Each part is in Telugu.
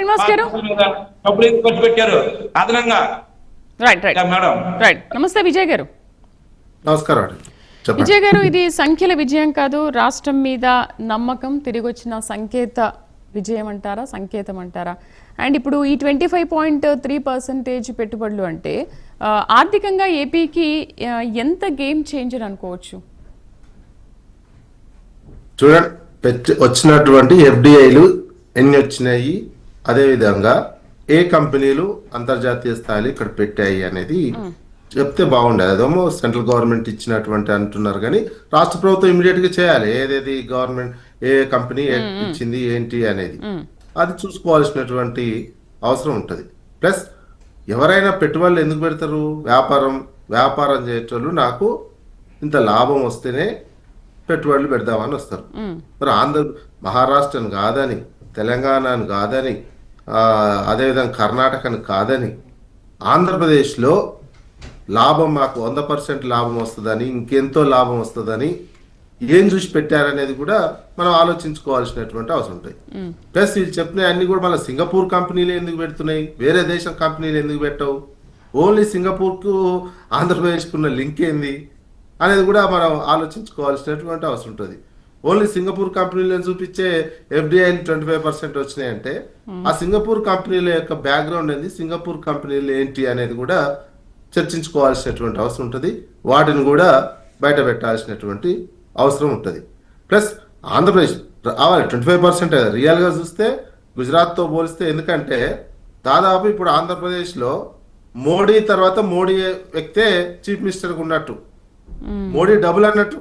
శ్రీనివాస్ గారు ఖర్చు పెట్టారు అదనంగా. Right right madam right. నమస్తే విజయ్ గారు. నమస్కారం అండి. విజయ్ గారు, ఇది సంఖ్యల విజయం కాదు, రాష్ట్రం మీద నమ్మకం తిరిగి వచ్చిన సంకేత విజయం అంటారా, సంకేతం అంటారా? అండ్ ఇప్పుడు ఈ 25.3% పెట్టుబడులు అంటే ఆర్థికంగా ఏపీకి ఎంత గేమ్ చేంజర్ అనుకోవచ్చు? చూడండి, వచ్చినటువంటి ఎఫ్డిఐలు ఎన్ని వచ్చినాయి, అదేవిధంగా ఏ కంపెనీలు అంతర్జాతీయ స్థాయిలో ఇక్కడ పెట్టాయి అనేది చెప్తే బాగుండేది. అదేమో సెంట్రల్ గవర్నమెంట్ ఇచ్చినటువంటి అంటున్నారు, కానీ రాష్ట్ర ప్రభుత్వం ఇమీడియట్ గా చేయాలి. ఏదేది గవర్నమెంట్ ఏ కంపెనీ ఇచ్చింది ఏంటి అనేది అది చూసుకోవాల్సినటువంటి అవసరం ఉంటుంది. ప్లస్ ఎవరైనా పెట్టుబడులు ఎందుకు పెడతారు? వ్యాపారం చేసేటోళ్ళు నాకు ఇంత లాభం వస్తేనే పెట్టుబడులు పెడదామని వస్తారు. మరి మహారాష్ట్రను కాదని, తెలంగాణను కాదని, అదేవిధంగా కర్ణాటకను కాదని, ఆంధ్రప్రదేశ్లో లాభం మాకు 100% లాభం వస్తుందని, ఇంకెంతో లాభం వస్తుందని ఏం చూసి పెట్టారనేది కూడా మనం ఆలోచించుకోవాల్సినటువంటి అవసరం ఉంటుంది. ప్లస్ వీళ్ళు చెప్పిన అన్ని కూడా మళ్ళీ సింగపూర్ కంపెనీలు ఎందుకు పెడుతున్నాయి, వేరే దేశం కంపెనీలు ఎందుకు పెట్టవు, ఓన్లీ సింగపూర్కు ఆంధ్రప్రదేశ్కు ఉన్న లింక్ ఏంది అనేది కూడా మనం ఆలోచించుకోవాల్సినటువంటి అవసరం ఉంటుంది. ఓన్లీ సింగపూర్ కంపెనీలను చూపించే ఎఫ్డిఐలు 25% వచ్చినాయంటే ఆ సింగపూర్ కంపెనీల యొక్క బ్యాక్గ్రౌండ్ ఏంది, సింగపూర్ కంపెనీలు ఏంటి అనేది కూడా చర్చించుకోవాల్సినటువంటి అవసరం ఉంటుంది. వాటిని కూడా బయట పెట్టాల్సినటువంటి అవసరం ఉంటుంది. ప్లస్ ఆంధ్రప్రదేశ్ రావాలి 25% రియల్గా చూస్తే గుజరాత్తో పోలిస్తే. ఎందుకంటే దాదాపు ఇప్పుడు ఆంధ్రప్రదేశ్లో మోడీ తర్వాత మోడీ వ్యక్తే చీఫ్ మినిస్టర్గా ఉన్నట్టు, మోడీ డబుల్ అన్నట్టు,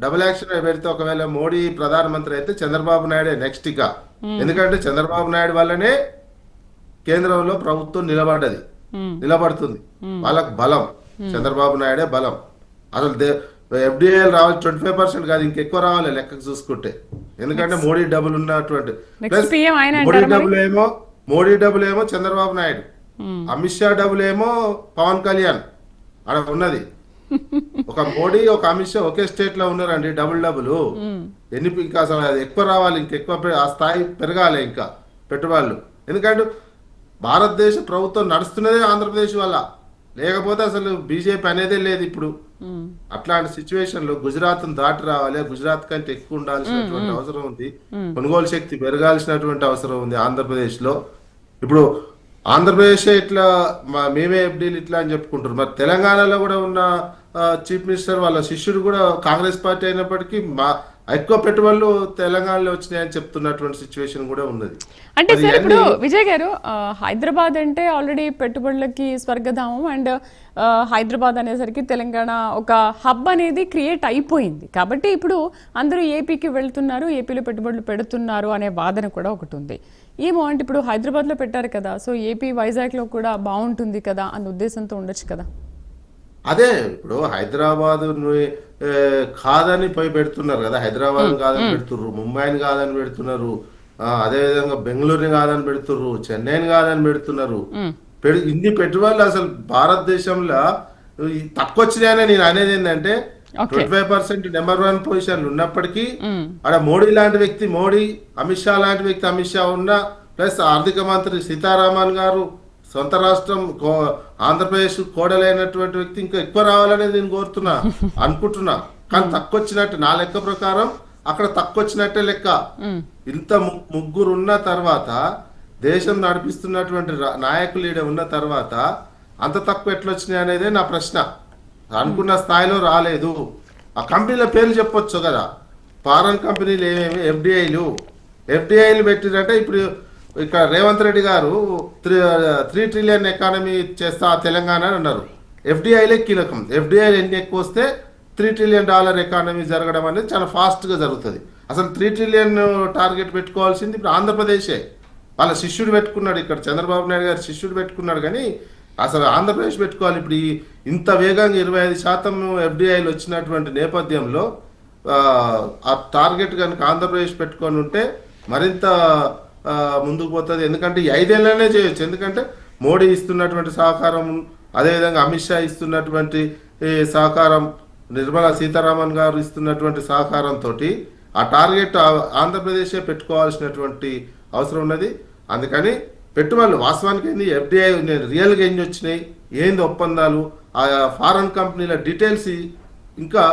డబుల్ యాక్షన్ పెడితే ఒకవేళ మోడీ ప్రధానమంత్రి అయితే చంద్రబాబు నాయుడే నెక్స్ట్ ఇక. ఎందుకంటే చంద్రబాబు నాయుడు వల్లనే కేంద్రంలో ప్రభుత్వం నిలబడుతుంది. వాళ్ళకు బలం చంద్రబాబు నాయుడే బలం. అసలు ఎఫ్డిఐ రావాలి 25% కాదు, ఇంకెక్కువ రావాలి లెక్కకు చూసుకుంటే. ఎందుకంటే మోడీ డబుల్ ఉన్నటువంటి మోడీ డబుల్ ఏమో చంద్రబాబు నాయుడు, అమిత్ షా డబుల్ ఏమో పవన్ కళ్యాణ్ అక్కడ ఉన్నది. ఒక మోడీ ఒక అమిత్ షా ఒకే స్టేట్ లో ఉన్నారండి. డబుల్ ఇంకా అసలు ఎక్కువ రావాలి, ఇంకెక్కువ ఆ స్థాయి పెరగాలి ఇంకా పెట్టుబడులు. ఎందుకంటే భారతదేశ ప్రభుత్వం నడుస్తున్నదే ఆంధ్రప్రదేశ్ వల్ల, లేకపోతే అసలు బీజేపీ అనేదే లేదు ఇప్పుడు. అట్లాంటి సిచ్యువేషన్ లో గుజరాత్ దాటి రావాలి, గుజరాత్ కంటే ఎక్కువ ఉండాల్సినటువంటి అవసరం ఉంది, కొనుగోలు శక్తి పెరగాల్సినటువంటి అవసరం ఉంది ఆంధ్రప్రదేశ్ లో. ఇప్పుడు ఆంధ్రప్రదేశ్ ఇట్లా మేమే ఎఫ్డీలు ఇట్లా అని చెప్పుకుంటారు. మరి తెలంగాణలో కూడా ఉన్న చీఫ్ మినిస్టర్ వాళ్ళ శిష్యుడు కూడా కాంగ్రెస్ పార్టీ అయినప్పటికీ ఎక్కువ పెట్టుబడులు తెలంగాణలో వచ్చినాయని చెప్తున్నటువంటి సిచ్యువేషన్ కూడా ఉన్నది. అంటే సార్ ఇప్పుడు విజయ్ గారు, హైదరాబాద్ అంటే ఆల్రెడీ పెట్టుబడులకి స్వర్గధామం. అండ్ హైదరాబాద్ అనేసరికి తెలంగాణ ఒక హబ్ అనేది క్రియేట్ అయిపోయింది. కాబట్టి ఇప్పుడు అందరూ ఏపీకి వెళ్తున్నారు, ఏపీలో పెట్టుబడులు పెడుతున్నారు అనే వాదన కూడా ఒకటి ఉంది. ఏమో అంటే ఇప్పుడు హైదరాబాద్లో పెట్టారు కదా, సో ఏపీ వైజాగ్లో కూడా బాగుంటుంది కదా అన్న ఉద్దేశంతో ఉండొచ్చు కదా. అదే ఇప్పుడు హైదరాబాద్ కాదని పోయి పెడుతున్నారు కదా, హైదరాబాద్ కాదని పెడుతుర్రు, ముంబైని కాదని పెడుతున్నారు, అదేవిధంగా బెంగళూరుని కాదని పెడుతుర్రు, చెన్నైని కాదని పెడుతున్నారు. ఇన్ని పెట్టుబడులు అసలు భారతదేశంలో తక్కువ వచ్చినాయని నేను అనేది ఏంటంటే 25% నెంబర్ 1 పొజిషన్లు ఉన్నప్పటికీ అక్కడ మోడీ లాంటి వ్యక్తి, అమిత్ షా లాంటి వ్యక్తి అమిత్ షా ఉన్న, ప్లస్ ఆర్థిక మంత్రి సీతారామన్ గారు, సొంత రాష్ట్రం ఆంధ్రప్రదేశ్ కోడలైనటువంటి వ్యక్తి ఇంకా ఎక్కువ రావాలనేది నేను అనుకుంటున్నా. కానీ తక్కువ వచ్చినట్టు నా లెక్క ప్రకారం అక్కడ తక్కువ వచ్చినట్టే లెక్క. ఇంత ముగ్గురు ఉన్న తర్వాత, దేశం నడిపిస్తున్నటువంటి నాయకులు ఈడ ఉన్న తర్వాత అంత తక్కువ ఎట్లా వచ్చినాయి అనేది నా ప్రశ్న. అనుకున్న స్థాయిలో రాలేదు. ఆ కంపెనీల పేర్లు చెప్పొచ్చు కదా, ఫారెన్ కంపెనీలు ఏమేమి ఎఫ్డిఐలు పెట్టిరంటే ఇప్పుడు ఇక్కడ రేవంత్ రెడ్డి గారు 3 ట్రిలియన్ ఎకానమీ చేస్తా తెలంగాణ అని అన్నారు. ఎఫ్డిఐలే కీలకం. ఎఫ్డిఐలు ఎన్ని ఎక్కువ వస్తే $3 ట్రిలియన్ ఎకానమీ జరగడం అనేది చాలా ఫాస్ట్గా జరుగుతుంది. అసలు 3 ట్రిలియన్ టార్గెట్ పెట్టుకోవాల్సింది ఇప్పుడు ఆంధ్రప్రదేశే. వాళ్ళ శిష్యుడు పెట్టుకున్నాడు, ఇక్కడ చంద్రబాబు నాయుడు గారు శిష్యుడు పెట్టుకున్నాడు, కానీ అసలు ఆంధ్రప్రదేశ్ పెట్టుకోవాలి. ఇప్పుడు ఇంత వేగంగా 25% ఎఫ్డిఐలు వచ్చినటువంటి నేపథ్యంలో ఆ టార్గెట్ కనుక ఆంధ్రప్రదేశ్ పెట్టుకొని ఉంటే మరింత ముందుకు పోతుంది. ఎందుకంటే 5 ఏళ్ళనే చేయొచ్చు. ఎందుకంటే మోడీ ఇస్తున్నటువంటి సహకారం, అదేవిధంగా అమిత్ షా ఇస్తున్నటువంటి సహకారం, నిర్మలా సీతారామన్ గారు ఇస్తున్నటువంటి సహకారంతో ఆ టార్గెట్ ఆంధ్రప్రదేశే పెట్టుకోవాల్సినటువంటి అవసరం ఉన్నది. అందుకని పెట్టుబడులు వాస్తవానికి ఏంది ఎఫ్డిఐ రియల్గా ఎన్ని వచ్చినాయి, ఏంది ఒప్పందాలు, ఆ ఫారెన్ కంపెనీల డీటెయిల్స్ ఇంకా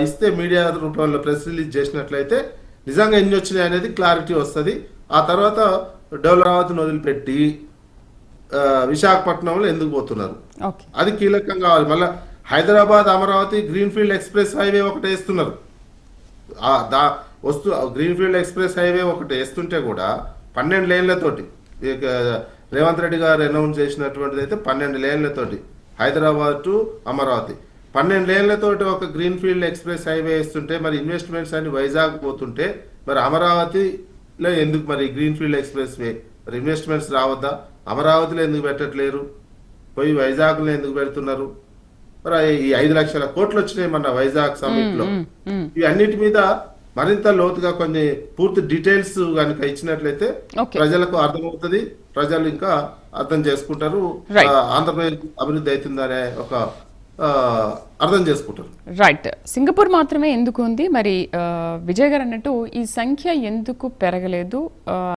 ఇస్తే మీడియా రూపంలో ప్రెస్ రిలీజ్ చేసినట్లయితే నిజంగా ఎన్ని వచ్చినాయి అనేది క్లారిటీ వస్తుంది. ఆ తర్వాత డెవలపర్ని వదిలిపెట్టి విశాఖపట్నంలో ఎందుకు పోతున్నారు, ఓకే అది కీలకం కావాలి. మళ్ళీ Hyderabad Amaravati greenfield express highway ఒకటి వేస్తున్నారు. గ్రీన్ఫీల్డ్ ఎక్స్ప్రెస్ హైవే ఒకటి వేస్తుంటే కూడా 12 లేన్లతోటి రేవంత్ రెడ్డి గారు అనౌన్స్ చేసినటువంటిది అయితే 12 లేన్లతోటి హైదరాబాద్ టు అమరావతి 12 లేన్లతోటి ఒక గ్రీన్ఫీల్డ్ ఎక్స్ప్రెస్ హైవే వేస్తుంటే మరి ఇన్వెస్ట్మెంట్స్ అన్ని వైజాగ్ పోతుంటే మరి అమరావతిలో ఎందుకు మరి గ్రీన్ఫీల్డ్ ఎక్స్ప్రెస్ వే మరి ఇన్వెస్ట్మెంట్స్ రావద్దా? అమరావతిలో ఎందుకు పెట్టట్లేరు, పోయి వైజాగ్లో ఎందుకు పెడుతున్నారు? మరి ఈ 5 లక్షల కోట్లు వచ్చినాయి మన వైజాగ్ సమిట్ లో. ఈ అన్నిటి మీద మరింత లోతుగా కొన్ని పూర్తి డీటెయిల్స్ కనుక ఇచ్చినట్లయితే ప్రజలకు అర్థమవుతుంది, ప్రజలు ఇంకా అర్థం చేసుకుంటారు, ఆంధ్రప్రదేశ్ అభివృద్ధి అవుతుందనే ఒక అర్థం చేసుకుంటారు. రైట్. సింగపూర్ మాత్రమే ఎందుకు ఉంది మరి? విజయ్ గారు అన్నట్టు ఈ సంఖ్య ఎందుకు పెరగలేదు?